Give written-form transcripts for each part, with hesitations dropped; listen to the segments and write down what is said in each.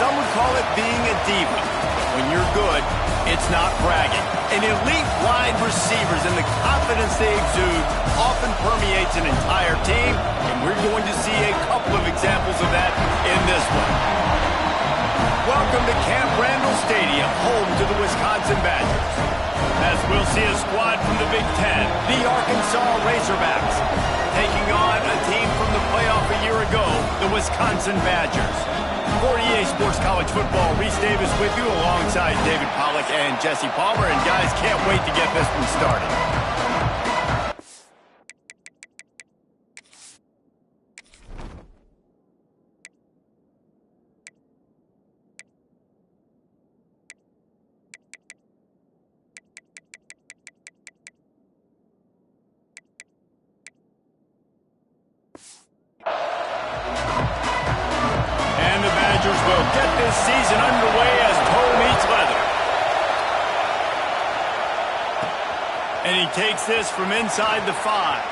Some would call it being a diva. When you're good, it's not bragging. And elite wide receivers and the confidence they exude often permeates an entire team, and we're going to see a couple of examples of that in this one. Welcome to Camp Randall Stadium, home to the Wisconsin Badgers. As we'll see a squad from the Big Ten, the Arkansas Razorbacks, taking on a team from the playoff a year ago, the Wisconsin Badgers. For EA Sports College Football, Reese Davis with you alongside David Pollack and Jesse Palmer. And guys, can't wait to get this one started. Will get this season underway as toe meets leather. And he takes this from inside the 5.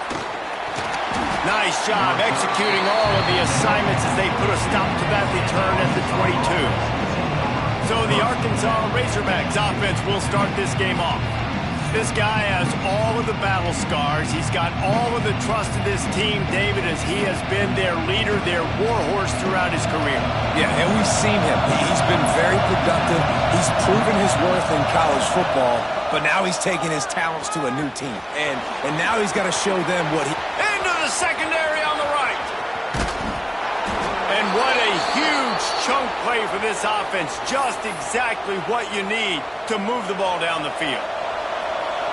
Nice job executing all of the assignments as they put a stop to that return at the 22. So the Arkansas Razorbacks offense will start this game off. This guy has all of the battle scars. He's got all of the trust of this team, David, as he has been their leader, their warhorse throughout his career. Yeah, and we've seen him. He's been very productive. He's proven his worth in college football, but now he's taking his talents to a new team. And now he's got to show them what he... Into the secondary on the right. And what a huge chunk play for this offense. Just exactly what you need to move the ball down the field.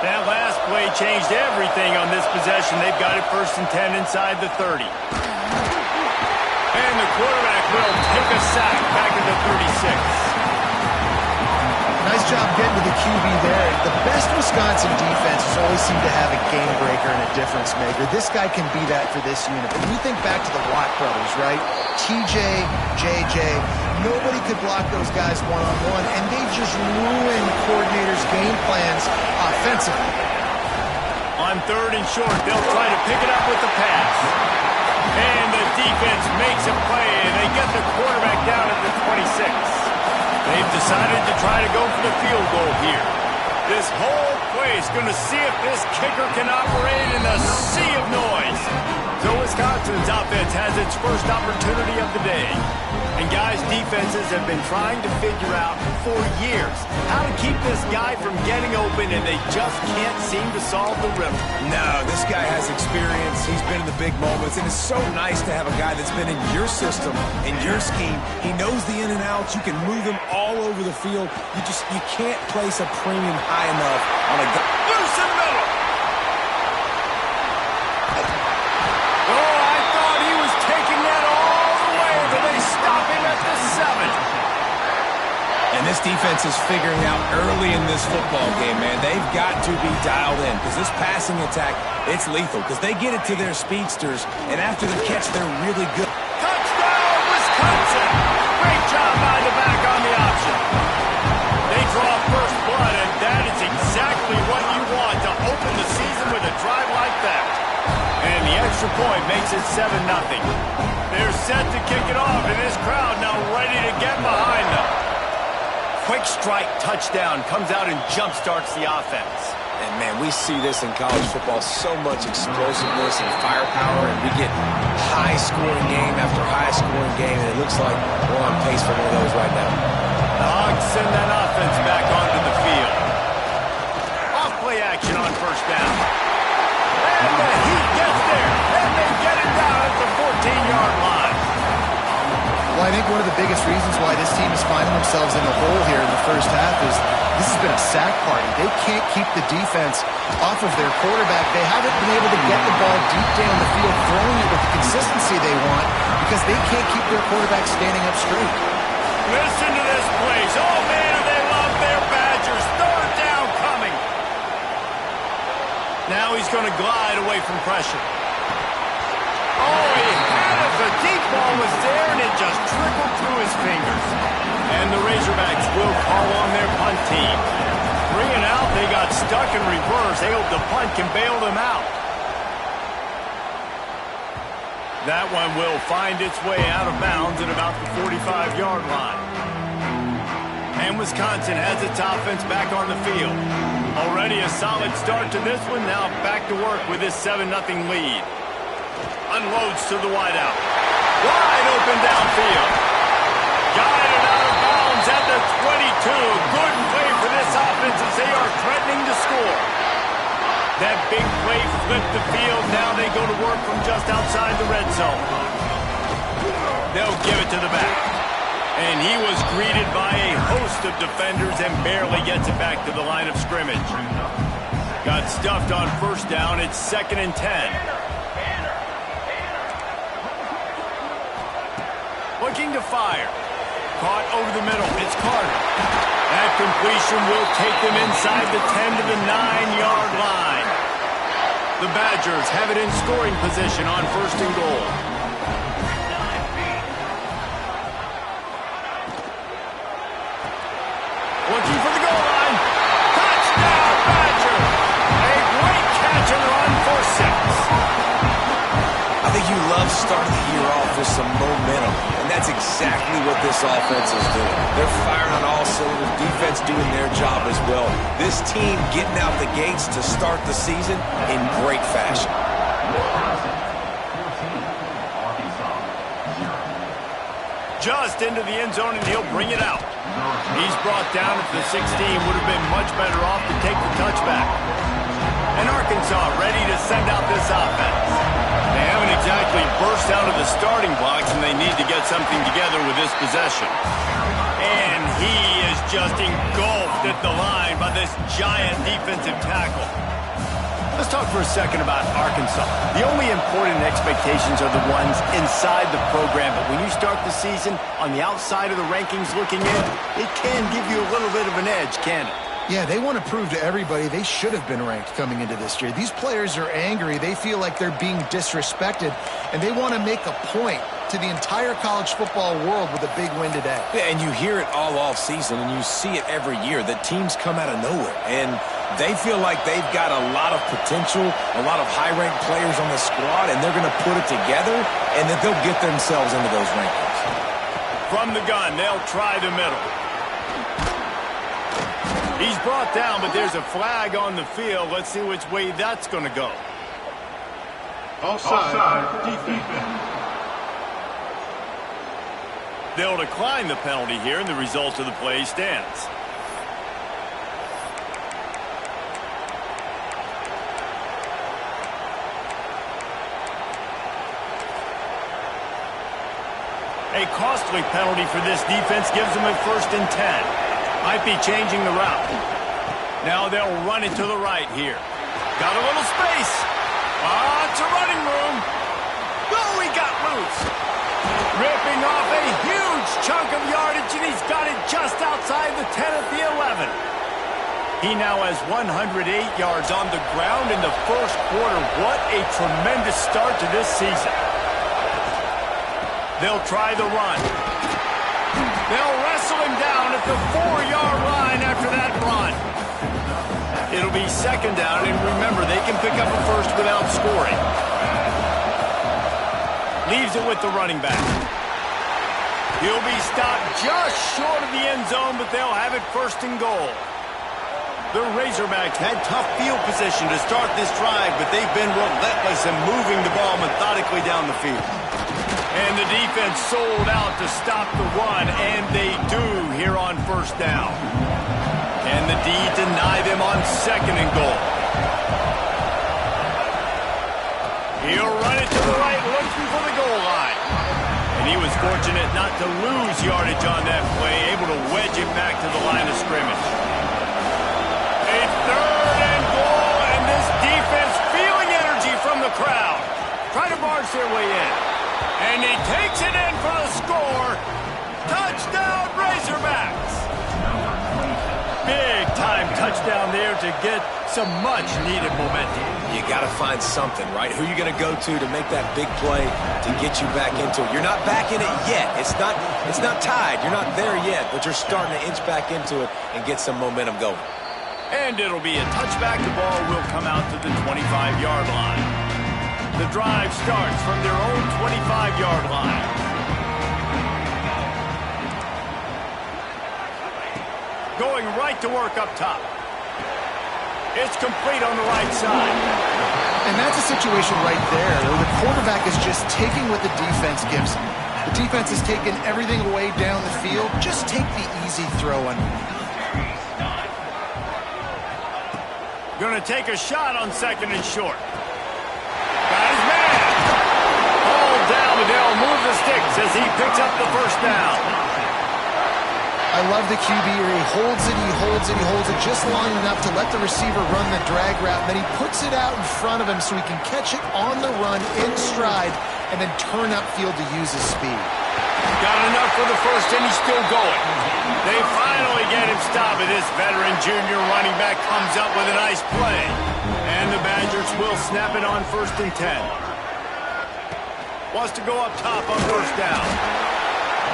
That last play changed everything on this possession. They've got it 1st and 10 inside the 30. And the quarterback will take a sack back at the 36. Nice job getting to the QB there. The best Wisconsin defenses always seem to have a game breaker and a difference maker. This guy can be that for this unit. But when you think back to the Watt brothers, right? TJ, JJ, nobody could block those guys one-on-one, and they just ruined coordinators' game plans offensively. On 3rd and short, they'll try to pick it up with the pass. And the defense makes a play, and they get the quarterback down at the 26. They've decided to try to go for the field goal here. This whole play is going to see if this kicker can operate in a sea of noise. So Wisconsin's offense has its first opportunity of the day. And guys, defenses have been trying to figure out for years how to keep this guy from getting open, and they just can't seem to solve the riddle. No, this guy has experience. He's been in the big moments, and it's so nice to have a guy that's been in your system, in your scheme. He knows the in and outs. You can move him all over the field. You can't place a premium high enough on a guy. Loose in the middle. Oh, I thought he was taking that all the way, but they stop him at the 7. And this defense is figuring out early in this football game, man. They've got to be dialed in because this passing attack, it's lethal because they get it to their speedsters, and after the catch, they're really good. Touchdown, Wisconsin! Great job by the back on the option. They draw first blood, and that is exactly what you want to open the season with a drive like that. And the extra point makes it 7-0. They're set to kick it off, and this crowd now ready to get behind them. Quick strike touchdown comes out and jump-starts the offense. And, man, we see this in college football, so much explosiveness and firepower, and we get high-scoring game after high-scoring game, and it looks like we're on pace for one of those right now. The Hogs send that offense back onto the field. Off-play action on 1st down. And the Heat gets there, and they get it down at the 14-yard line. Well, I think one of the biggest reasons why this team is finding themselves in the hole here in the first half is this has been a sack party. They can't keep the defense off of their quarterback. They haven't been able to get the ball deep down the field, throwing it with the consistency they want because they can't keep their quarterback standing up straight. Listen to this place. Oh, man, do they love their Badgers. 3rd down coming. Now he's going to glide away from pressure. Oh, he had it. The deep ball was there, and it just trickled through his fingers. And the Razorbacks will call on their punt team. 3 and out, they got stuck in reverse. They hope the punt can bail them out. That one will find its way out of bounds at about the 45-yard line. And Wisconsin has its offense back on the field. Already a solid start to this one. Now back to work with this 7-0 lead. Unloads to the wideout. Wide open downfield. Guided out of bounds at the 22. Good play for this offense as they are threatening to score. That big play flipped the field. Now they go to work from just outside the red zone. They'll give it to the back. And he was greeted by a host of defenders and barely gets it back to the line of scrimmage. Got stuffed on first down. It's 2nd and 10. Looking to fire. Caught over the middle. It's Carter. That completion will take them inside the 10 to the 9-yard line. The Badgers have it in scoring position on 1st and goal. Looking for the goal line. Touchdown, Badger! A great catch and run for 6. I think you love starting the year off with some momentum, and that's exactly what this offense is doing. They're firing on all cylinders, defense doing their job as well. This team getting out the gates to start the season in great fashion. Just into the end zone, and he'll bring it out. He's brought down at the 16. Would have been much better off to take the touchback. And Arkansas ready to send out this offense. They haven't exactly burst out of the starting blocks, and they need to get something together with this possession. And he is just engulfed at the line by this giant defensive tackle. Let's talk for a second about Arkansas. The only important expectations are the ones inside the program, but when you start the season on the outside of the rankings looking in, it can give you a little bit of an edge, can't it? Yeah, they want to prove to everybody they should have been ranked coming into this year. These players are angry. They feel like they're being disrespected, and they want to make a point to the entire college football world with a big win today. Yeah, and you hear it all off season, and you see it every year that teams come out of nowhere, and they feel like they've got a lot of potential, a lot of high-ranked players on the squad, and they're going to put it together, and that they'll get themselves into those rankings. From the gun, they'll try the middle. He's brought down, but there's a flag on the field. Let's see which way that's going to go. Offside, defense. They'll decline the penalty here, and the result of the play stands. A costly penalty for this defense gives them a 1st and 10. Might be changing the route. Now they'll run it to the right here. Got a little space. It's a running room. Oh, he got loose. Ripping off a huge chunk of yardage, and he's got it just outside the 10 at the 11. He now has 108 yards on the ground in the first quarter. What a tremendous start to this season. They'll try the run. They'll wrestle him down at the 4-yard line after that run. It'll be 2nd down, and remember, they can pick up a first without scoring. Leaves it with the running back. He'll be stopped just short of the end zone, but they'll have it 1st and goal. The Razorbacks had tough field position to start this drive, but they've been relentless in moving the ball methodically down the field. And the defense sold out to stop the run, and they do here on 1st down. And the D deny them on 2nd and goal. He'll run it to the right, looking for the goal line. And he was fortunate not to lose yardage on that play, able to wedge it back to the line of scrimmage. A 3rd and goal, and this defense feeling energy from the crowd. Try to barge their way in. And he takes it in for the score. Touchdown, Razorbacks. Big-time touchdown there to get some much-needed momentum. You got to find something, right? Who are you going to go to make that big play to get you back into it? You're not back in it yet. It's not tied. You're not there yet, but you're starting to inch back into it and get some momentum going. And it'll be a touchback. The ball will come out to the 25-yard line. The drive starts from their own 25-yard line. going right to work up top. It's complete on the right side. And that's a situation right there where the quarterback is just taking what the defense gives him. The defense has taken everything away down the field. Just take the easy throw underneath. Gonna take a shot on 2nd and short. Got his man. Ball down, but they'll move the sticks as he picks up the first down. I love the QB here. He holds it, he holds it, he holds it just long enough to let the receiver run the drag route. And then he puts it out in front of him so he can catch it on the run in stride and then turn upfield to use his speed. Got enough for the first, and he's still going. They finally get him stopped, and this veteran junior running back comes up with a nice play. And the Badgers will snap it on 1st and 10. Wants to go up top on 1st down.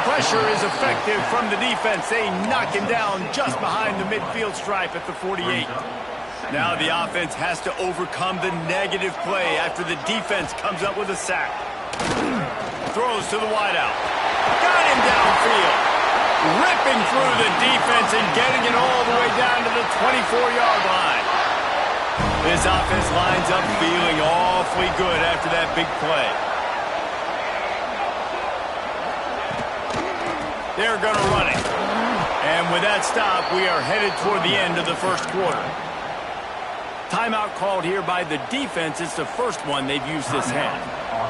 Pressure is effective from the defense. They knock him down just behind the midfield stripe at the 48. Now the offense has to overcome the negative play after the defense comes up with a sack. Throws to the wideout. Got him downfield. Ripping through the defense and getting it all the way down to the 24-yard line. This offense lines up feeling awfully good after that big play. They're going to run it. And with that stop, we are headed toward the end of the 1st quarter. Timeout called here by the defense. It's the first one they've used this half.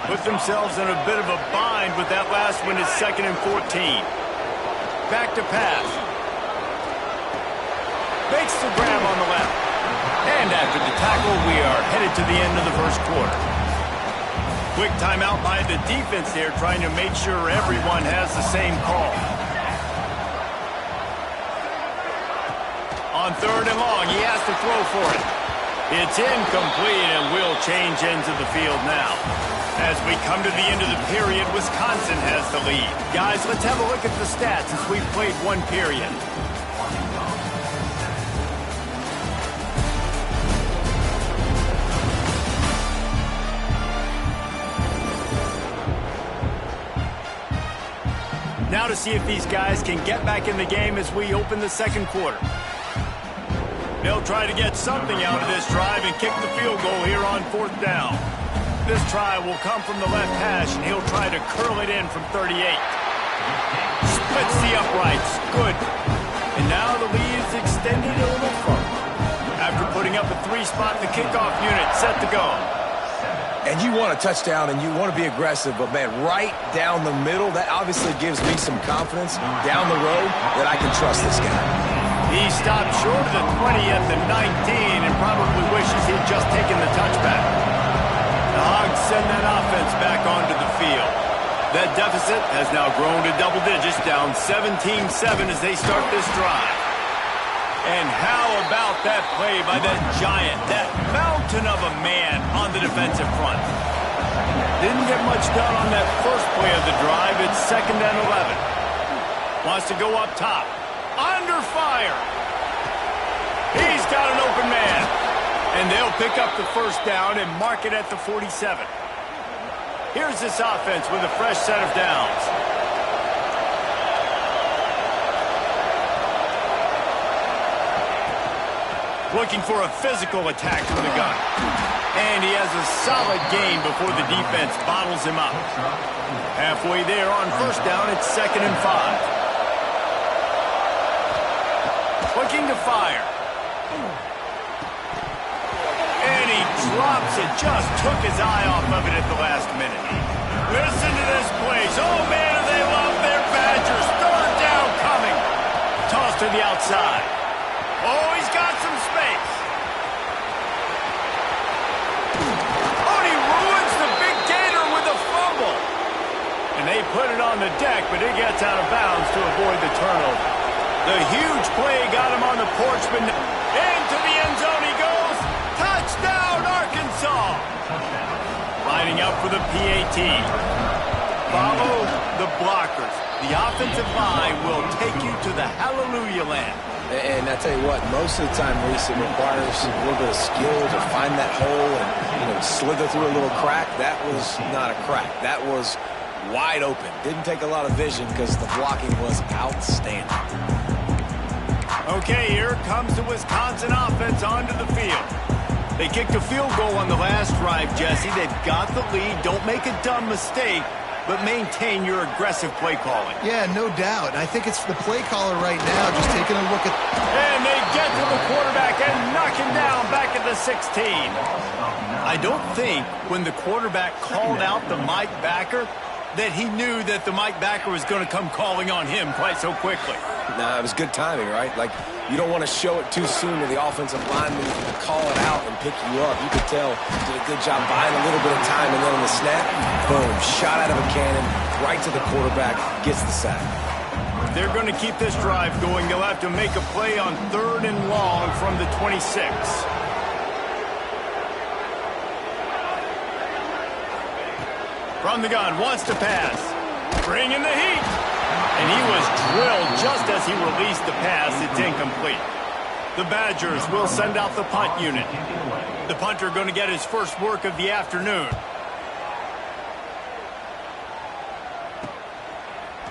Put themselves in a bit of a bind with that last one. It's 2nd and 14. Back to pass. Makes the grab on the left. And after the tackle, we are headed to the end of the 1st quarter. Quick timeout by the defense there, trying to make sure everyone has the same call. On 3rd and long, he has to throw for it. It's incomplete, and we'll change ends of the field now. As we come to the end of the period, Wisconsin has the lead. Guys, let's have a look at the stats as we've played 1 period. Now to see if these guys can get back in the game as we open the 2nd quarter. They'll try to get something out of this drive and kick the field goal here on 4th down. This try will come from the left hash, and he'll try to curl it in from 38. Splits the uprights. Good. And now the lead is extended a little further. After putting up a 3-spot, the kickoff unit set to go. And you want a touchdown, and you want to be aggressive, but, man, right down the middle, that obviously gives me some confidence down the road that I can trust this guy. He stopped short of the 20 at the 19 and probably wishes he'd just taken the touchback. The Hogs send that offense back onto the field. That deficit has now grown to double digits, down 17-7 as they start this drive. And how about that play by that giant, that mountain of a man on the defensive front? Didn't get much done on that first play of the drive. It's 2nd and 11. Wants to go up top. Under fire. He's got an open man. And they'll pick up the 1st down and mark it at the 47. Here's this offense with a fresh set of downs. Looking for a physical attack from the gun. And he has a solid gain before the defense bottles him up. Halfway there on 1st down, it's 2nd and 5. Looking to fire. And he drops it. Just took his eye off of it at the last minute. Listen to this place. Oh, man, do they love their Badgers. 3rd down coming. Toss to the outside. Oh, he's got some space. Oh, and he ruins the big gator with a fumble. And they put it on the deck, but it gets out of bounds to avoid the turnover. The huge play got him on the porch, but into the end zone he goes. Touchdown, Arkansas. Lining up for the PAT. Follow the blockers. The offensive line will take you to the hallelujah land. And I tell you what, most of the time, Reese, it requires a little bit of skill to find that hole and slither through a little crack. That was not a crack. That was wide open. Didn't take a lot of vision because the blocking was outstanding. Okay, here comes the Wisconsin offense onto the field. They kicked a field goal on the last drive, Jesse. They've got the lead. Don't make a dumb mistake, but maintain your aggressive play calling. Yeah, no doubt. I think it's the play caller right now just taking a look at... And they get to the quarterback and knock him down back at the 16. I don't think when the quarterback called out the Mike backer that he knew that the Mike backer was going to come calling on him quite so quickly. Nah, it was good timing, right? Like, you don't want to show it too soon to the offensive lineman to call it out and pick you up. You could tell he did a good job buying a little bit of time, and then on the snap, boom, shot out of a cannon, right to the quarterback, gets the sack. They're going to keep this drive going. They'll have to make a play on 3rd and long from the 26. From the gun, wants to pass. Bring in the heat. And he was drilled just as he released the pass. It's incomplete. The Badgers will send out the punt unit. The punter going to get his first work of the afternoon.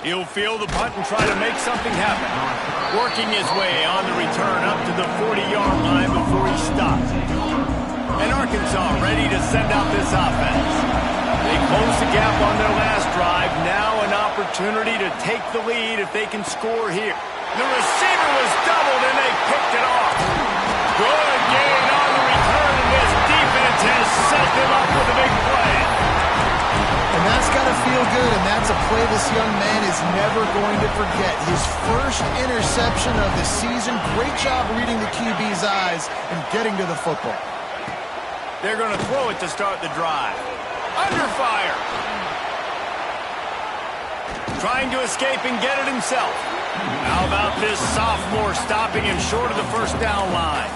He'll field the punt and try to make something happen. Working his way on the return up to the 40-yard line before he stops. And Arkansas ready to send out this offense. They close the gap on their last drive. Now an opportunity to take the lead if they can score here. The receiver was doubled and they picked it off. Good gain on the return, and this defense has set them up with a big play. And that's got to feel good, and that's a play this young man is never going to forget. His first interception of the season. Great job reading the QB's eyes and getting to the football. They're going to throw it to start the drive. Under fire. Trying to escape and get it himself. How about this sophomore stopping him short of the first down line?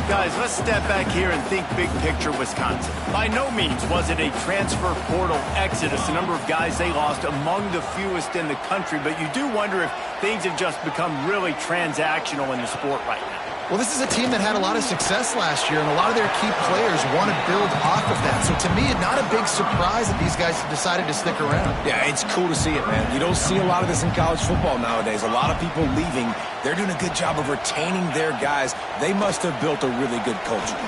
Guys, let's step back here and think big picture Wisconsin. By no means was it a transfer portal exodus, the number of guys they lost among the fewest in the country, but you do wonder if things have just become really transactional in the sport right now. Well, this is a team that had a lot of success last year, and a lot of their key players want to build off of that. So to me, it's not a big surprise that these guys have decided to stick around. Yeah, it's cool to see it, man. You don't see a lot of this in college football nowadays. A lot of people leaving. They're doing a good job of retaining their guys. They must have built a really good culture.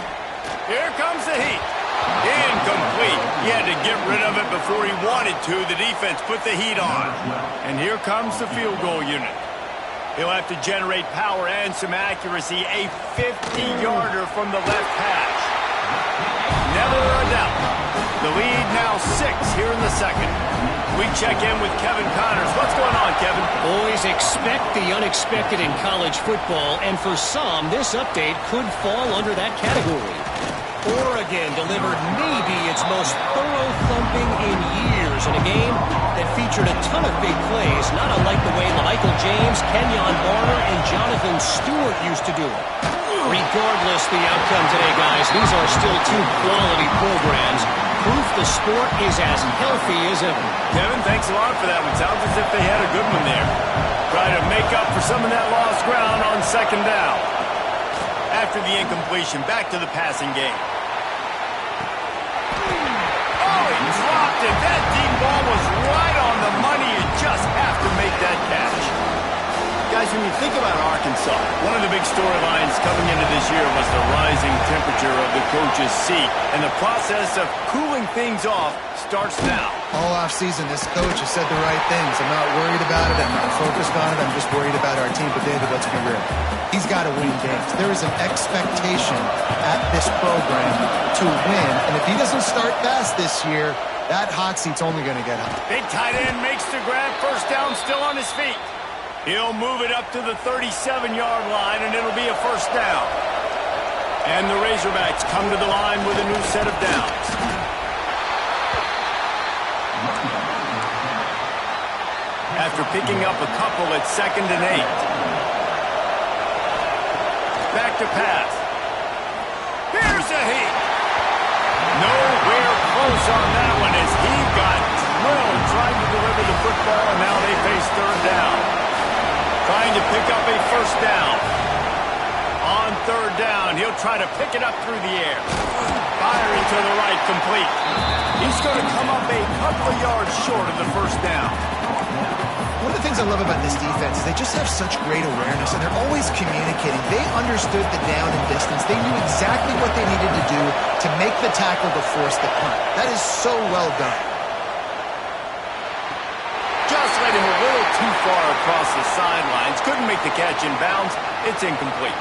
Here comes the heat. Incomplete. He had to get rid of it before he wanted to. The defense put the heat on. And here comes the field goal unit. He'll have to generate power and some accuracy. A 50-yarder from the left hash. Never a doubt. The lead now 6 here in the second. We check in with Kevin Connors. What's going on, Kevin? Always expect the unexpected in college football, and for some, this update could fall under that category. Oregon delivered maybe its most thorough thumping in years in a game that featured a ton of big plays, not unlike the way Michael James, Kenyon Barner, and Jonathan Stewart used to do it. Regardless the outcome today, guys, these are still two quality programs. Proof the sport is as healthy as ever. Kevin, thanks a lot for that one. Sounds as if they had a good one there. Try to make up for some of that lost ground on second down. After the incompletion, back to the passing game. Oh, he dropped it. That deep ball was right on the money. You just have to make that catch. Guys, when you think about Arkansas, one of the big storylines coming into this year was the rising temperature of the coach's seat. And the process of cooling things off starts now. All offseason, this coach has said the right things. I'm not worried about it. I'm not focused on it. I'm just worried about our team. But, David, let's be real. He's got to win games. There is an expectation at this program to win. And if he doesn't start fast this year, that hot seat's only going to get hot. Big tight end makes the grab. First down, still on his feet. He'll move it up to the 37-yard line, and it'll be a first down. And the Razorbacks come to the line with a new set of downs. After picking up a couple at 2nd and 8. Back to pass. Here's a heat. Nowhere close on that one as he got drilled trying to deliver the football, and now they face 3rd down. Trying to pick up a first down. On 3rd down, he'll try to pick it up through the air. Firing to the right, complete. He's going to come up a couple of yards short of the first down. One of the things I love about this defense is they just have such great awareness, and they're always communicating. They understood the down and distance. They knew exactly what they needed to do to make the tackle to force the punt. That is so well done. Just led him a little too far across the sidelines. Couldn't make the catch in bounds. It's incomplete.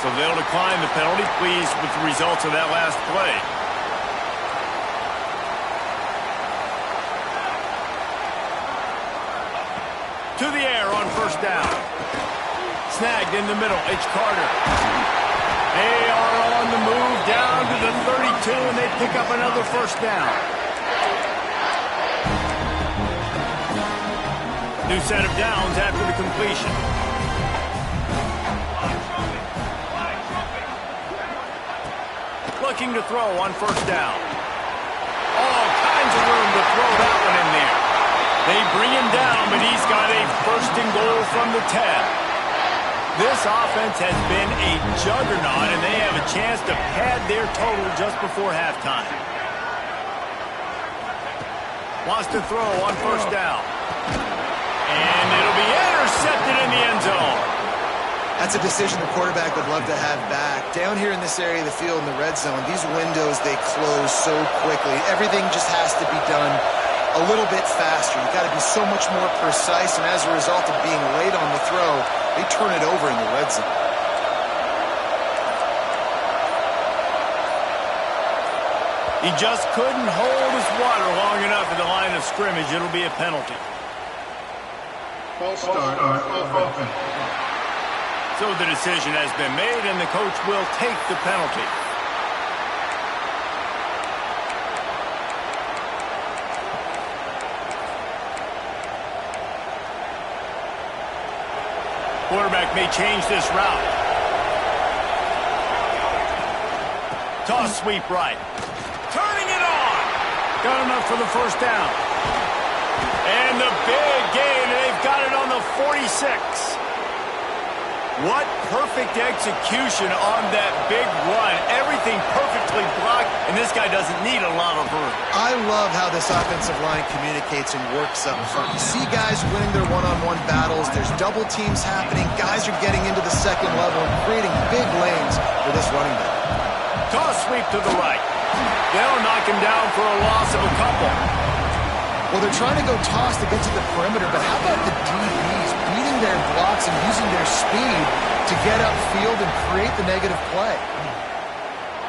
So they'll decline the penalty. Pleased with the results of that last play. To the air on first down. Snagged in the middle. It's Carter. They are on the move down to the 32, and they pick up another first down. New set of downs after the completion. Looking to throw on first down. All kinds of room to throw that one in there. They bring him down, but he's got a first and goal from the 10. This offense has been a juggernaut, and they have a chance to pad their total just before halftime. Wants to throw on first down. And it'll be intercepted in the end zone. That's a decision the quarterback would love to have back. Down here in this area of the field in the red zone, these windows, they close so quickly. Everything just has to be done a little bit faster. You've got to be so much more precise, and as a result of being late on the throw, they turn it over in the red zone. He just couldn't hold his water long enough at the line of scrimmage. It'll be a penalty. False start on offense. So the decision has been made, and the coach will take the penalty. Quarterback may change this route. Toss sweep right. Turning it on. Got enough for the first down. And the big gain. They've got it on the 46. What perfect execution on that big run. Everything perfectly blocked, and this guy doesn't need a lot of room. I love how this offensive line communicates and works up front. You see guys winning their one-on-one battles. There's double teams happening. Guys are getting into the second level and creating big lanes for this running back. Toss sweep to the right. They'll knock him down for a loss of a couple. Well, they're trying to go toss to get to the perimeter, but how about the DBs beating their blocks and using their speed to get upfield and create the negative play?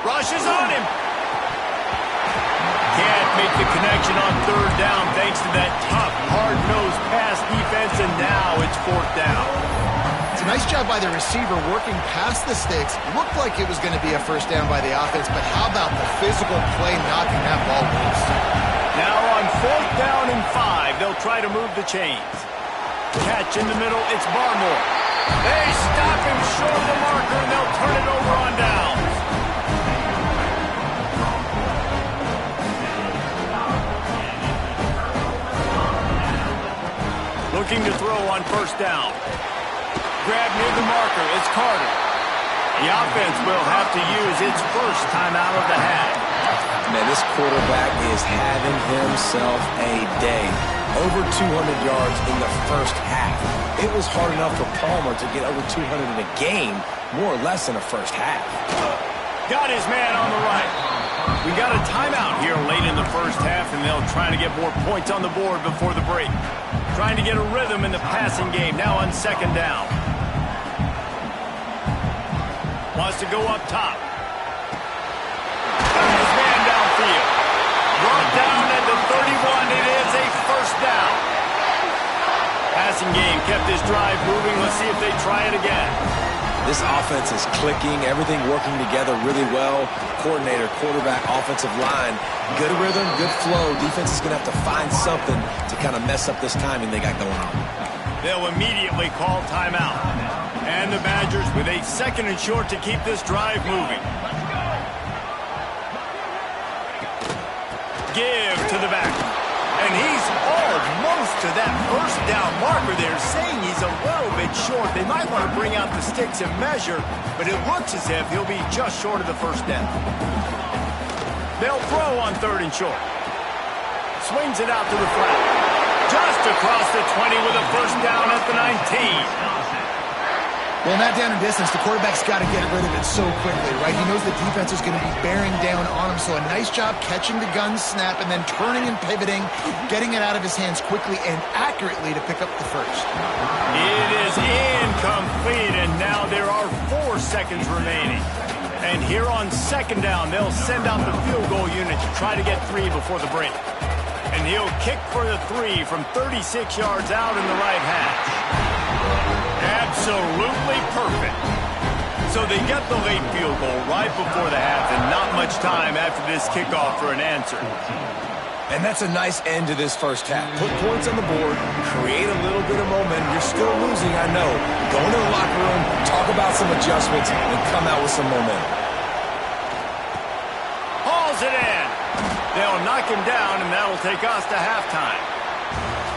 Rushes on him. Can't make the connection on third down thanks to that tough, hard-nosed pass defense, and now it's fourth down. It's a nice job by the receiver working past the sticks. Looked like it was going to be a first down by the offense, but how about the physical play knocking that ball loose? Now on fourth down and 5, they'll try to move the chains. Catch in the middle, it's Barmore. They stop him short of the marker, and they'll turn it over on downs. Looking to throw on first down. Grab near the marker, it's Carter. The offense will have to use its first timeout of the half. Man, this quarterback is having himself a day. Over 200 yards in the first half. It was hard enough for Palmer to get over 200 in a game, more or less in the first half. Got his man on the right. We got a timeout here late in the first half, and they'll try to get more points on the board before the break. Trying to get a rhythm in the passing game, now on second down. Wants to go up top. Got his man downfield. Brought down at the 31. It is a first down. Passing game kept his drive moving. Let's see if they try it again. This offense is clicking, everything working together really well. Coordinator, quarterback, offensive line. Good rhythm, good flow. Defense is going to have to find something to kind of mess up this timing they got going on. They'll immediately call timeout. And the Badgers with a second and short to keep this drive moving. Give to the back. And he's almost to that first down marker there, saying he's a little bit short. They might want to bring out the sticks and measure, but it looks as if he'll be just short of the first down. They'll throw on 3rd and short. Swings it out to the flat. Just across the 20 with a first down at the 19. Well, in that down and distance, the quarterback's got to get rid of it so quickly, right? He knows the defense is going to be bearing down on him, so a nice job catching the gun snap and then turning and pivoting, getting it out of his hands quickly and accurately to pick up the first. It is incomplete, and now there are 4 seconds remaining. And here on 2nd down, they'll send out the field goal unit to try to get 3 before the break. And he'll kick for the 3 from 36 yards out in the right hash. Absolutely perfect. So they get the late field goal right before the half and not much time after this kickoff for an answer. And that's a nice end to this first half. Put points on the board, create a little bit of momentum. You're still losing, I know. Go into the locker room, talk about some adjustments, and come out with some momentum. Hauls it in. They'll knock him down, and that'll take us to halftime.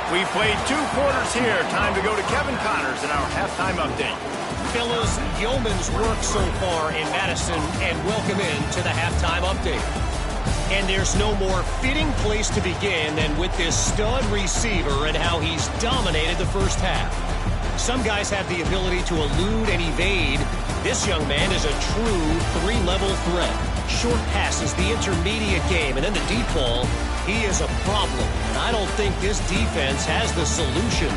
We played 2 quarters here. Time to go to Kevin Connors in our halftime update. Fellas, yeoman's work so far in Madison, and welcome in to the halftime update. And there's no more fitting place to begin than with this stud receiver and how he's dominated the first half. Some guys have the ability to elude and evade. This young man is a true 3-level threat. Short passes, the intermediate game, and then the deep ball. He is a problem, and I don't think this defense has the solution.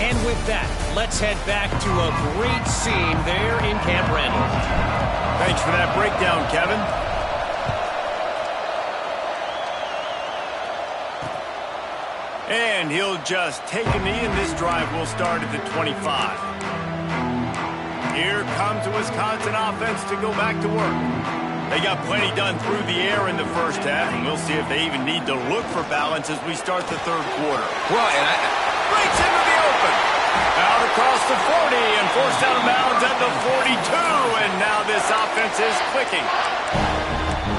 And with that, let's head back to a great scene there in Camp Randall. Thanks for that breakdown, Kevin. And he'll just take a knee, and this drive will start at the 25. Here comes the Wisconsin offense to go back to work. They got plenty done through the air in the first half, and we'll see if they even need to look for balance as we start the 3rd quarter. Well, and breaks into the open. Out across the 40 and forced out of bounds at the 42, and now this offense is clicking.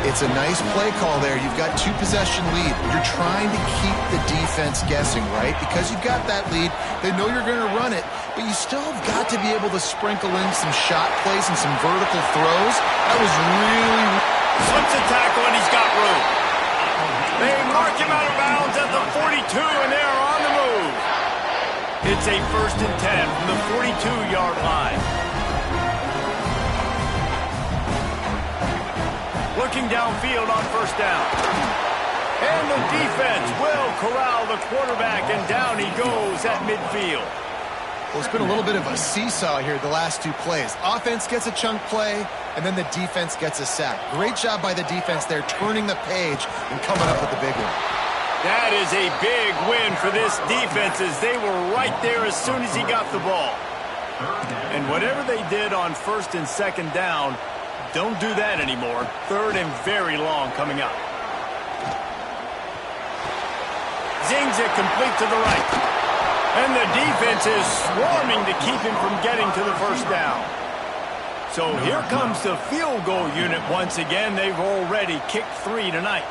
It's a nice play call there. You've got 2-possession lead. You're trying to keep the defense guessing, right? Because you've got that lead. They know you're going to run it, but you still have got to be able to sprinkle in some shot plays and some vertical throws. That was really... Slips a tackle, and he's got room. They mark him out of bounds at the 42, and they're on the move. It's a 1st and 10 from the 42-yard line. Looking downfield on 1st down. And the defense will corral the quarterback, and down he goes at midfield. Well, it's been a little bit of a seesaw here the last 2 plays. Offense gets a chunk play, and then the defense gets a sack. Great job by the defense there, turning the page and coming up with the big one. That is a big win for this defense, as they were right there as soon as he got the ball. And whatever they did on 1st and 2nd down, don't do that anymore. 3rd and very long coming up. Zings it complete to the right. And the defense is swarming to keep him from getting to the 1st down. So here comes the field goal unit once again. They've already kicked 3 tonight.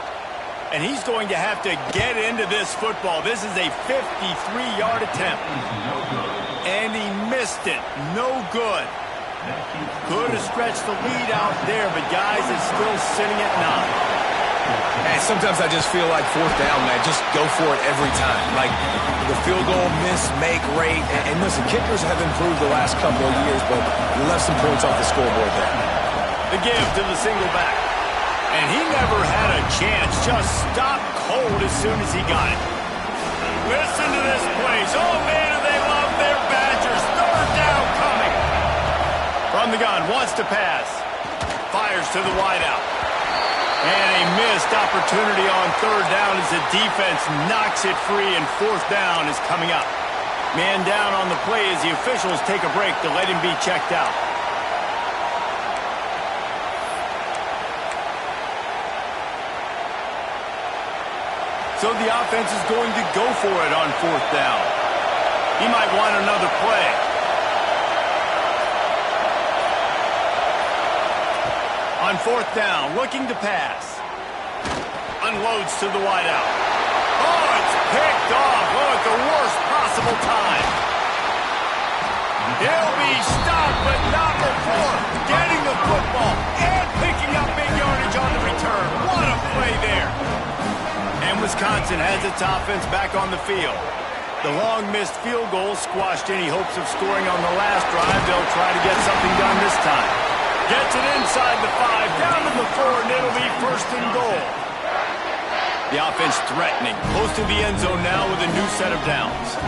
And he's going to have to get into this football. This is a 53-yard attempt. And he missed it. No good. Could have stretched the lead out there, but guys, it's still sitting at 9. And sometimes I just feel like 4th down, man, just go for it every time. Like the field goal miss, make rate. And listen, kickers have improved the last couple of years, but you left some points off the scoreboard there. The give to the single back. And he never had a chance, just stopped cold as soon as he got it. Listen to this place. Oh, man, do they love their Badgers. 3rd down coming. From the gun, wants to pass. Fires to the wideout. And a missed opportunity on 3rd down as the defense knocks it free, and 4th down is coming up. Man down on the play as the officials take a break to let him be checked out. So the offense is going to go for it on 4th down. He might want another play. On 4th down, looking to pass. Unloads to the wideout. Oh, it's picked off. Oh, at the worst possible time. He'll be stopped, but not before getting the football and picking up big yardage on the return. What a play there. And Wisconsin has its offense back on the field. The long missed field goal squashed any hopes of scoring on the last drive. They'll try to get something done this time. Gets it inside the 5, down to the 4, and it'll be first and goal. The offense threatening, close to the end zone now with a new set of downs.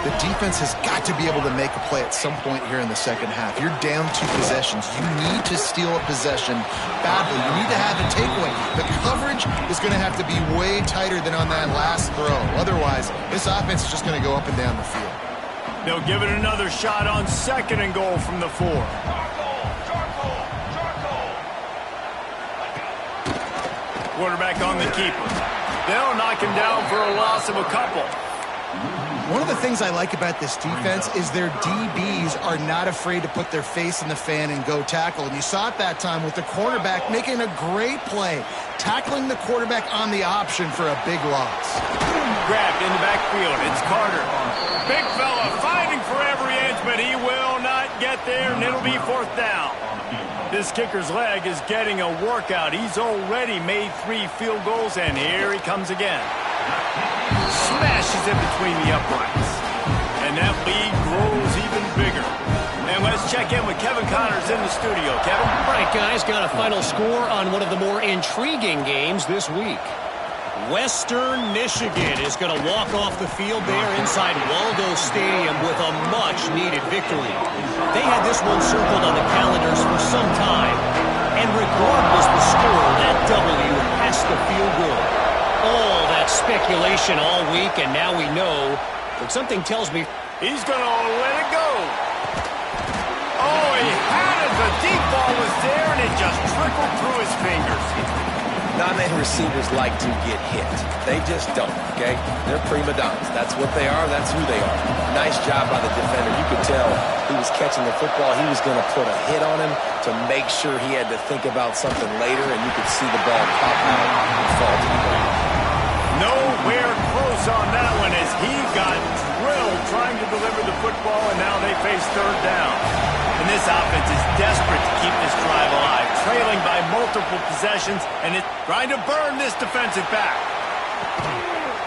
The defense has got to be able to make a play at some point here in the second half. You're down 2 possessions. You need to steal a possession badly. You need to have a takeaway. The coverage is going to have to be way tighter than on that last throw. Otherwise, this offense is just going to go up and down the field. They'll give it another shot on second and goal from the 4. Quarterback on the keeper. They'll knock him down for a loss of a couple. One of the things I like about this defense is their DBs are not afraid to put their face in the fan and go tackle. And you saw it that time with the cornerback making a great play, tackling the quarterback on the option for a big loss. Grabbed in the backfield. It's Carter. Big fella fighting for every inch, but he will not get there, and it'll be 4th down. This kicker's leg is getting a workout. He's already made 3 field goals, and here he comes again. Smashes it between the uprights. And that lead grows even bigger. And let's check in with Kevin Connors in the studio. Kevin? All right, guys, got a final score on one of the more intriguing games this week. Western Michigan is going to walk off the field there inside Waldo Stadium with a much-needed victory. They had this one circled on the calendars for some time, and regardless the score, that W has to feel good. All that speculation all week, and now we know, but something tells me he's going to let it go. Oh, he had it. The deep ball was there, and it just trickled through his fingers. Not many receivers like to get hit. They just don't, okay? They're prima donnas. That's what they are. That's who they are. Nice job by the defender. You could tell he was catching the football. He was going to put a hit on him to make sure he had to think about something later, and you could see the ball pop out and fall to the ground. Nowhere close on that one as he got drilled trying to deliver the football, and now they face 3rd down. And this offense is desperate to keep this drive alive, trailing by multiple possessions, and it's trying to burn this defensive back.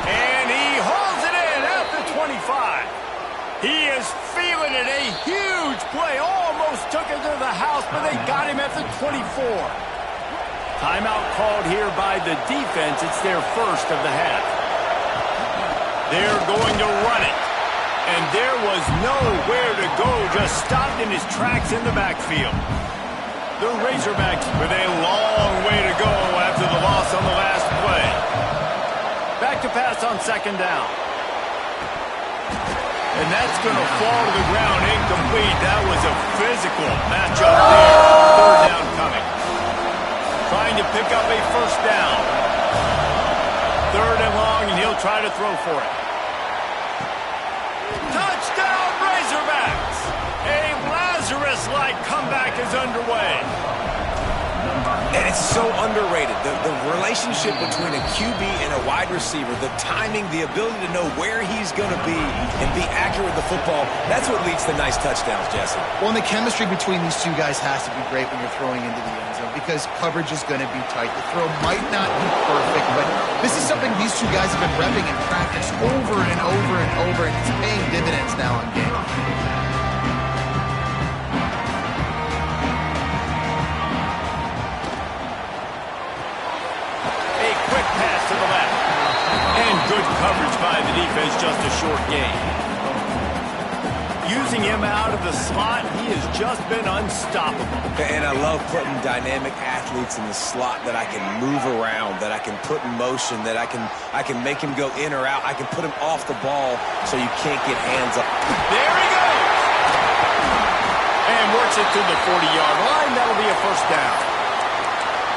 And he holds it in at the 25. He is feeling it. A huge play. Almost took it to the house, but they got him at the 24. Timeout called here by the defense. It's their first of the half. They're going to run it. And there was nowhere to go, just stopped in his tracks in the backfield. The Razorbacks with a long way to go after the loss on the last play. Back to pass on 2nd down. And that's going to fall to the ground incomplete. That was a physical matchup there. 3rd down coming. Trying to pick up a 1st down. 3rd and long, and he'll try to throw for it. Touchdown, Razorbacks! A Lazarus-like comeback is underway. And it's so underrated. The relationship between a QB and a wide receiver, the timing, the ability to know where he's going to be and be accurate with the football, that's what leads to nice touchdowns, Jesse. Well, and the chemistry between these 2 guys has to be great when you're throwing into the end zone because coverage is going to be tight. The throw might not be perfect, but this is something these 2 guys have been repping in practice over and over and over, and it's paying dividends now on game. To the left. And good coverage by the defense, just a short gain. Using him out of the slot, he has just been unstoppable. And I love putting dynamic athletes in the slot that I can move around, that I can put in motion, that I can make him go in or out. I can put him off the ball so you can't get hands up. There he goes! And works it to the 40-yard line. That'll be a 1st down.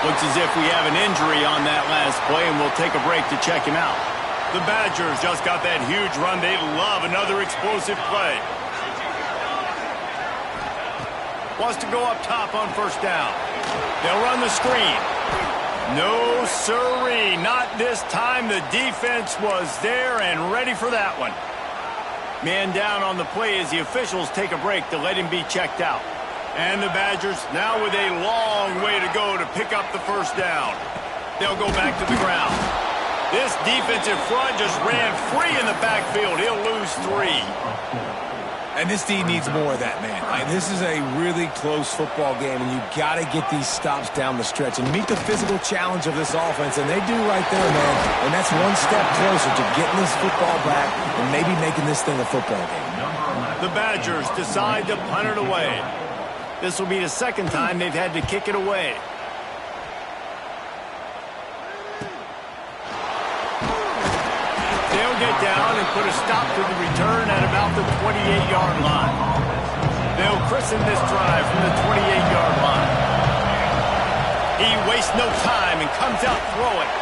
Looks as if we have an injury on that last play, and we'll take a break to check him out. The Badgers just got that huge run. They love another explosive play. Wants to go up top on 1st down. They'll run the screen. No siree, not this time. The defense was there and ready for that one. Man down on the play as the officials take a break to let him be checked out. And the Badgers now with a long way to go to pick up the 1st down. They'll go back to the ground. This defensive front just ran free in the backfield. He'll lose 3. And this team needs more of that, man. This is a really close football game, and you've got to get these stops down the stretch and meet the physical challenge of this offense, and they do right there, man. And that's one step closer to getting this football back and maybe making this thing a football game. The Badgers decide to punt it away. This will be the second time they've had to kick it away. They'll get down and put a stop to the return at about the 28-yard line. They'll christen this drive from the 28-yard line. He wastes no time and comes out throwing.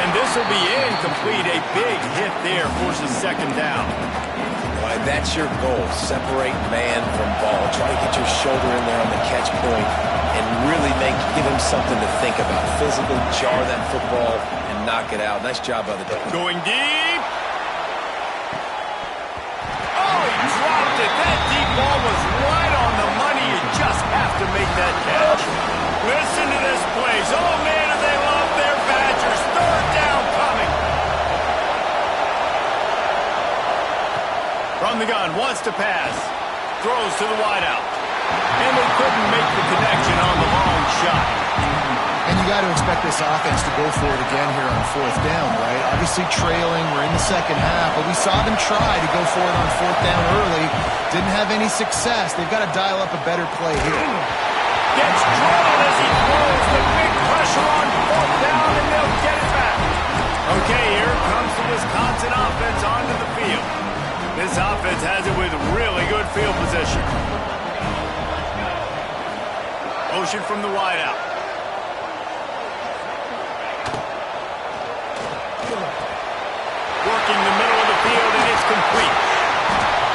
And this will be incomplete. A big hit there forces second down. Well, that's your goal. Separate man from ball. Try to get your shoulder in there on the catch point and really give him something to think about. Physically jar that football and knock it out. Nice job by the defense. Going deep. Oh, he dropped it. That deep ball was right on the money. You just have to make that catch. Listen to this place. Oh, man, do they love their Badgers. Third down coming. From the gun, wants to pass. Throws to the wideout. And they couldn't make the connection on the long shot. And you got to expect this offense to go for it again here on fourth down, right? Obviously trailing, we're in the second half, but we saw them try to go for it on fourth down early. Didn't have any success. They've got to dial up a better play here. Gets drilled as he throws the big pressure on fourth down, and they'll get it back. Okay, here comes the Wisconsin offense onto the field. This offense has it with really good field position. Motion from the wideout. Working the middle of the field, and it's complete.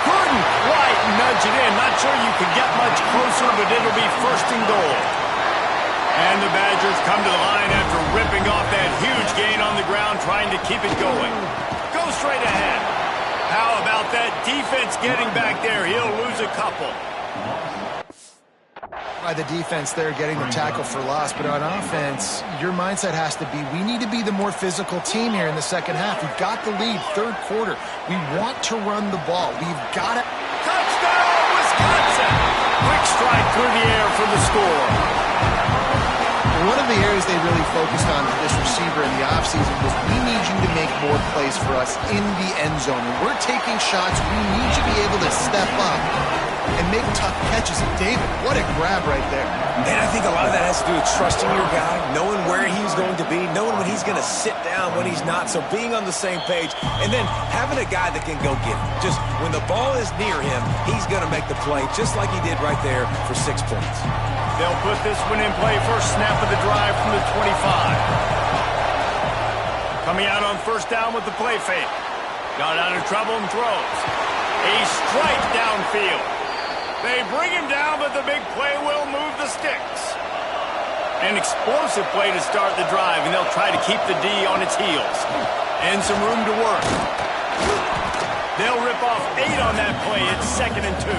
Couldn't quite nudge it in. Not sure you could get much closer, but it'll be first and goal. And the Badgers come to the line after ripping off that huge gain on the ground, trying to keep it going. Go straight ahead. How about that defense getting back there? He'll lose a couple. By the defense there getting the tackle for loss, but on offense, your mindset has to be, we need to be the more physical team here in the second half. We've got the lead, third quarter. We want to run the ball. We've got it. Touchdown, Wisconsin! Quick strike through the air for the score. One of the areas they really focused on for this receiver in the offseason was, we need you to make more plays for us in the end zone. When we're taking shots, we need you to be able to step up and make tough catches. And David, what a grab right there. And I think a lot of that has to do with trusting your guy, knowing where he's going to be, knowing when he's going to sit down, when he's not. So being on the same page, and then having a guy that can go get it. Just when the ball is near him, he's going to make the play, just like he did right there for 6 points. They'll put this one in play. First snap of the drive from the 25. Coming out on first down with the play fake. Got out of trouble and throws. A strike downfield. They bring him down, but the big play will move the sticks. An explosive play to start the drive, and they'll try to keep the D on its heels. And some room to work. They'll rip off 8 on that play. It's 2nd and 2.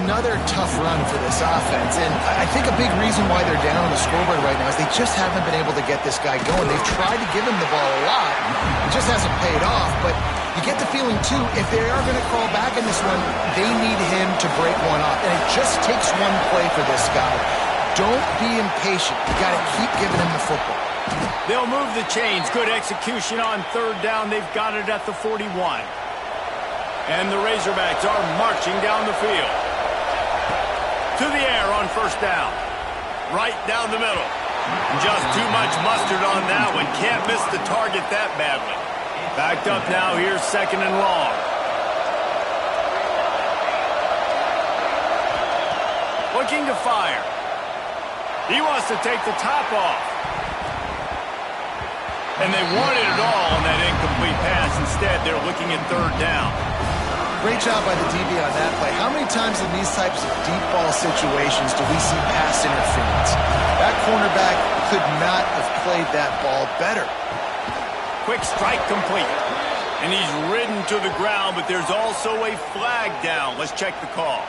Another tough run for this offense, and I think a big reason why they're down on the scoreboard right now is they just haven't been able to get this guy going. They've tried to give him the ball a lot. It just hasn't paid off, but you get the feeling, too, if they are going to crawl back in this one, they need him to break one off, and it just takes one play for this guy. Don't be impatient. You got to keep giving him the football. They'll move the chains. Good execution on third down. They've got it at the 41. And the Razorbacks are marching down the field. To the air on first down. Right down the middle. Just too much mustard on that one. Can't miss the target that badly. Backed up now. Here's 2nd and long. Looking to fire. He wants to take the top off. And they wanted it all on that incomplete pass. Instead, they're looking at third down. Great job by the DB on that play. How many times in these types of deep ball situations do we see pass interference? That cornerback could not have played that ball better. Quick strike complete. And he's ridden to the ground, but there's also a flag down. Let's check the call.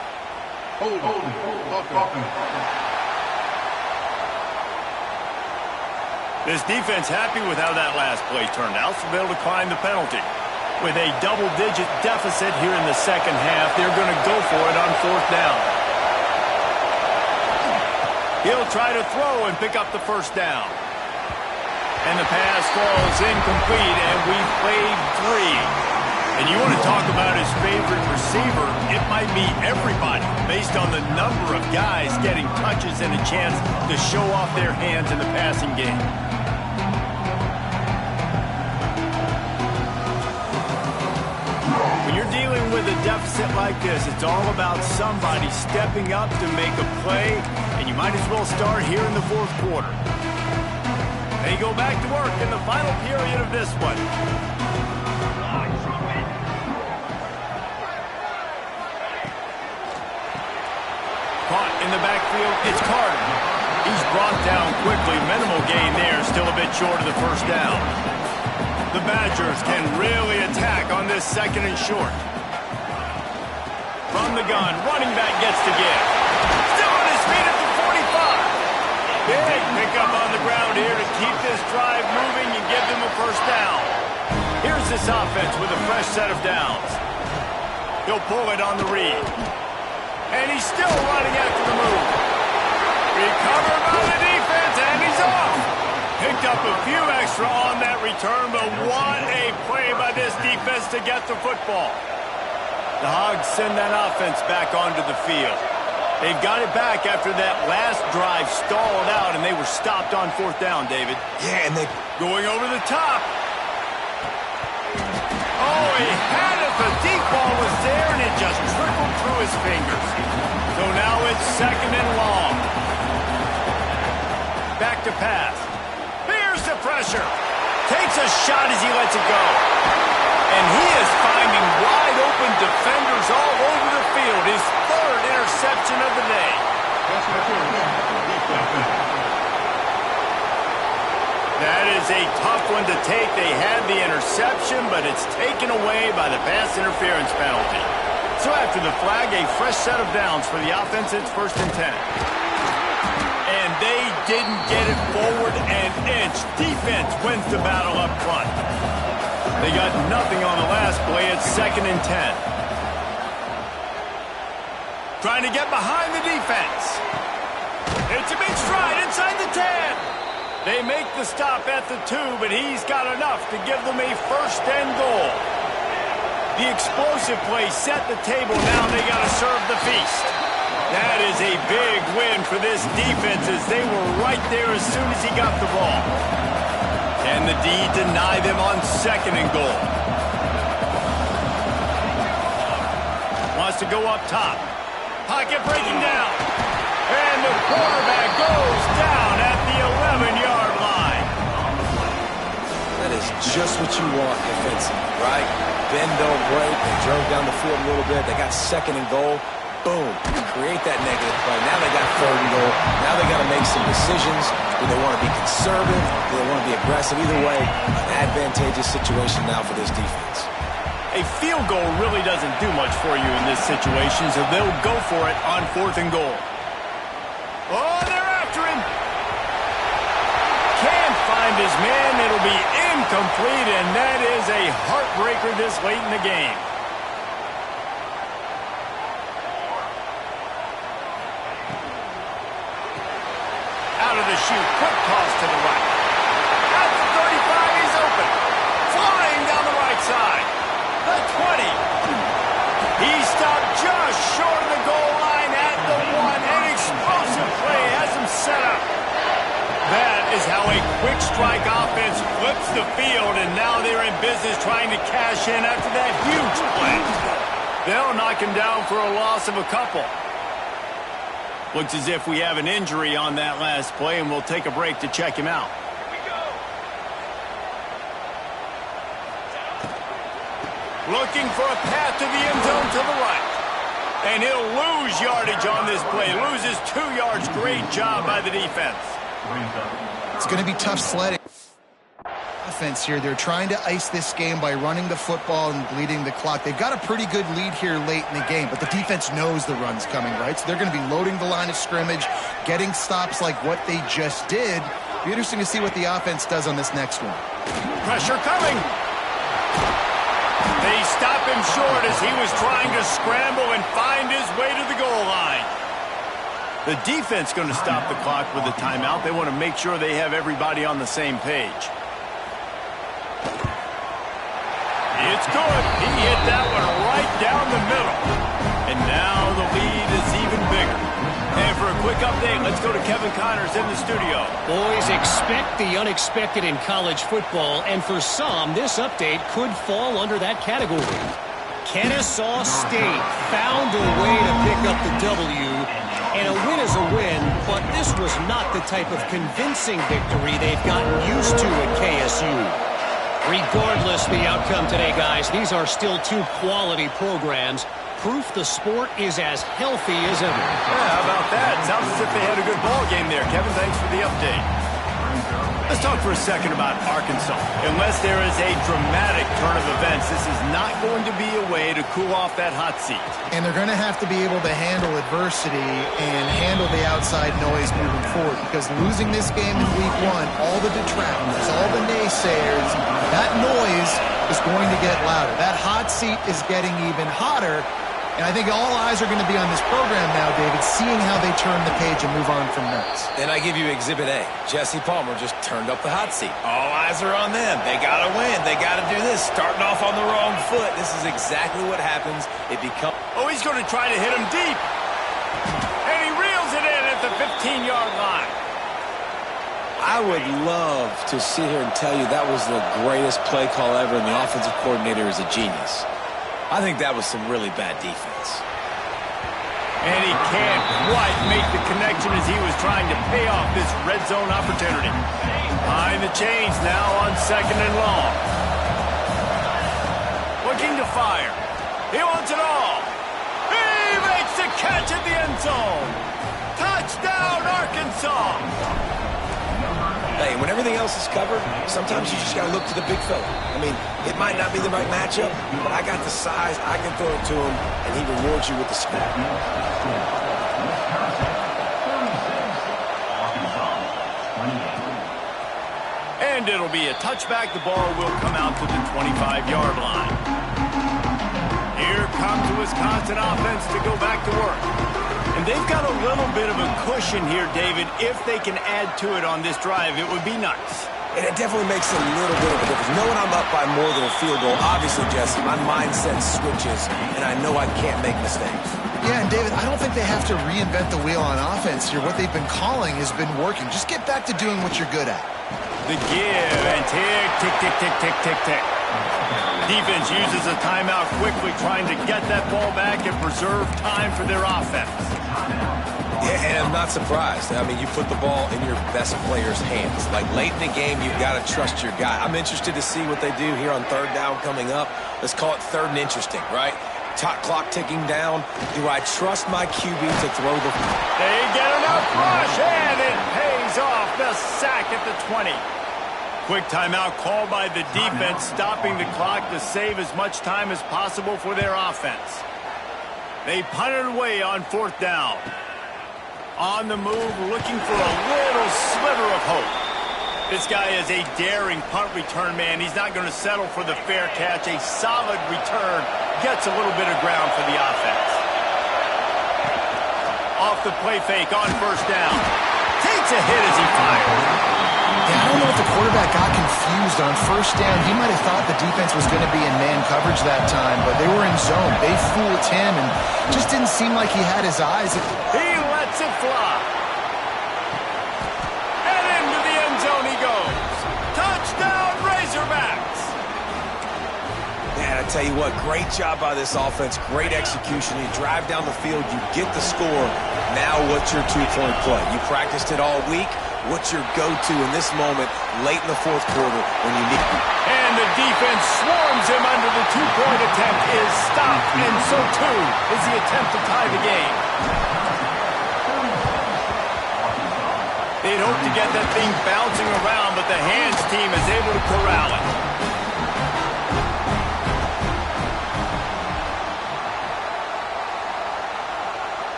This defense happy with how that last play turned out, so they'll decline the penalty. With a double-digit deficit here in the second half, they're going to go for it on 4th down. He'll try to throw and pick up the first down. And the pass falls incomplete, and we've played 3. And you want to talk about his favorite receiver, it might be everybody, based on the number of guys getting touches and a chance to show off their hands in the passing game. When you're dealing with a deficit like this, it's all about somebody stepping up to make a play, and you might as well start here in the 4th quarter. They go back to work in the final period of this one. Caught in the backfield, it's Carter. He's brought down quickly. Minimal gain there, still a bit short of the first down. The Badgers can really attack on this 2nd and short. From the gun, running back gets to give. Still on his feet at the 45. Big pickup on the ground here to keep this drive moving and give them a first down. Here's this offense with a fresh set of downs. He'll pull it on the read. And he's still running after the move. Recovered by the defense, and he's off. Picked up a few extra on that return, but what a play by this defense to get the football. The Hogs send that offense back onto the field. They've got it back after that last drive stalled out, and they were stopped on 4th down, David. Yeah, and they going over the top. Oh, he had it. The deep ball was there, and it just trickled through his fingers. So now it's 2nd and long. Back to pass. Here's the pressure. Takes a shot as he lets it go. And he is finding wide open defenders all over the field. His 3rd interception of the day. That is a tough one to take. They had the interception, but it's taken away by the pass interference penalty. So after the flag, a fresh set of downs for the offense. It's 1st and 10. And they didn't get it forward an inch. Defense wins the battle up front. They got nothing on the last play. It's 2nd and 10. Trying to get behind the defense. It's a big stride inside the 10. They make the stop at the 2, but he's got enough to give them a 1st and goal. The explosive play set the table. Now they got to serve the feast. That is a big win for this defense as they were right there as soon as he got the ball. And the D deny them on 2nd and goal. Wants to go up top. Pocket breaking down. And the quarterback goes down at the 11-yard line. That is just what you want defensively, right? Bend, don't break. They drove down the field a little bit. They got 2nd and goal. Boom. Create that negative play. Now they got 3rd and goal. Now they got to make some decisions. Do they want to be conservative? Do they want to be aggressive? Either way, an advantageous situation now for this defense. A field goal really doesn't do much for you in this situation, so they'll go for it on 4th and goal. Oh, they're after him. Can't find his man. It'll be incomplete, and that is a heartbreaker this late in the game. Out of the chute, quick toss to the right. At the 35, he's open. Flying down the right side. The 20. He stopped just short of the goal line at the 1. An explosive play has him set up. That is how a quick strike offense flips the field, and now they're in business trying to cash in after that huge play. They'll knock him down for a loss of a couple. Looks as if we have an injury on that last play, and we'll take a break to check him out. Looking for a path to the end zone to the right. And he'll lose yardage on this play. Loses 2 yards. Great job by the defense. It's going to be tough sledding. Offense here. They're trying to ice this game by running the football and bleeding the clock. They've got a pretty good lead here late in the game, but the defense knows the run's coming, right? So they're going to be loading the line of scrimmage, getting stops like what they just did, Be interesting to see what the offense does on this next one. Pressure coming. They stop him short as he was trying to scramble and find his way to the goal line. The defense going to stop the clock with a timeout. They want to make sure they have everybody on the same page. It's good. He hit that one right down the middle. And now the lead is even bigger. And for a quick update, let's go to Kevin Connors in the studio. Boys, expect the unexpected in college football, and for some, this update could fall under that category. Kennesaw State found a way to pick up the W, and a win is a win, but this was not the type of convincing victory they've gotten used to at KSU. Regardless the outcome today, guys, these are still two quality programs. Proof the sport is as healthy as ever. Yeah, how about that? Sounds as if they had a good ball game there. Kevin, thanks for the update. Let's talk for a second about Arkansas. Unless there is a dramatic turn of events, this is not going to be a way to cool off that hot seat. And they're going to have to be able to handle adversity and handle the outside noise moving forward, because losing this game in week one, all the detractors, all the naysayers, that noise is going to get louder. That hot seat is getting even hotter. And I think all eyes are going to be on this program now, David, seeing how they turn the page and move on from this. Then I give you Exhibit A. Jesse Palmer just turned up the hot seat. All eyes are on them. They got to win. They got to do this. Starting off on the wrong foot. This is exactly what happens. It becomes... Oh, he's going to try to hit him deep. And he reels it in at the 15-yard line. I would love to sit here and tell you that was the greatest play call ever, and the offensive coordinator is a genius. I think that was some really bad defense. And he can't quite make the connection as he was trying to pay off this red zone opportunity. Behind the chains now on 2nd and long. Looking to fire. He wants it all. He makes the catch at the end zone. Touchdown, Arkansas. Hey, when everything else is covered, sometimes you just got to look to the big fella. I mean, it might not be the right matchup, but I got the size, I can throw it to him, and he rewards you with the speed. And it'll be a touchback. The ball will come out to the 25-yard line. Here comes the Wisconsin offense to go back to work. And they've got a little bit of a cushion here, David. If they can add to it on this drive, it would be nice. And it definitely makes a little bit of a difference. Knowing I'm up by more than a field goal, obviously, Jesse, my mindset switches, and I know I can't make mistakes. Yeah, and David, I don't think they have to reinvent the wheel on offense here. What they've been calling has been working. Just get back to doing what you're good at. The give and tick, tick, tick, tick, tick, tick, tick. Defense uses a timeout quickly, trying to get that ball back and preserve time for their offense. Yeah, and I'm not surprised. I mean, you put the ball in your best player's hands. Like, late in the game, you've got to trust your guy. I'm interested to see what they do here on 3rd down coming up. Let's call it 3rd and interesting, right? Clock ticking down. Do I trust my QB to throw the... They get enough rush, and it pays off. The sack at the 20. Quick timeout called by the defense, stopping the clock to save as much time as possible for their offense. They punted away on 4th down. On the move, looking for a little sliver of hope. This guy is a daring punt return man. He's not going to settle for the fair catch. A solid return gets a little bit of ground for the offense. Off the play fake on 1st down. Takes a hit as he fires. Yeah, I don't know if the quarterback got confused on 1st down. He might have thought the defense was going to be in man coverage that time, but they were in zone. They fooled him and just didn't seem like he had his eyes. He lets it fly. And into the end zone he goes. Touchdown, Razorbacks. Man, I tell you what, great job by this offense. Great execution. You drive down the field, you get the score. Now what's your two-point play? You practiced it all week. What's your go-to in this moment late in the 4th quarter when you need it? And the defense swarms him under the 2-point attempt is stopped, and so too is the attempt to tie the game. They'd hope to get that thing bouncing around, but the hands team is able to corral it.